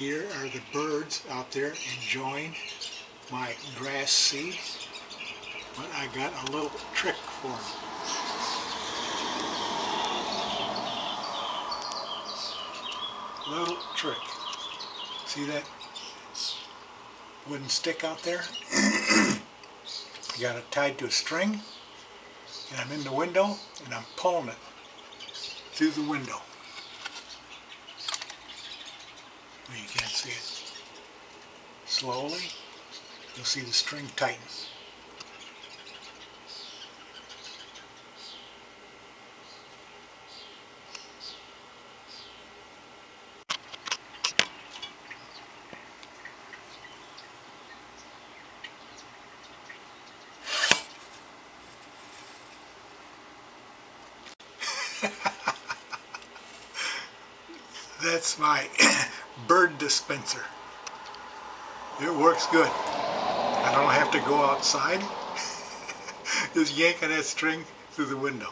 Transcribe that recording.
Here are the birds out there enjoying my grass seed, but I got a little trick for them. Little trick. See that wooden stick out there? You got it tied to a string, and I'm in the window and I'm pulling it through the window. Well, you can't see it. Slowly, you'll see the string tighten. That's my bird dispenser. It works good. I don't have to go outside. Just yank on that string through the window.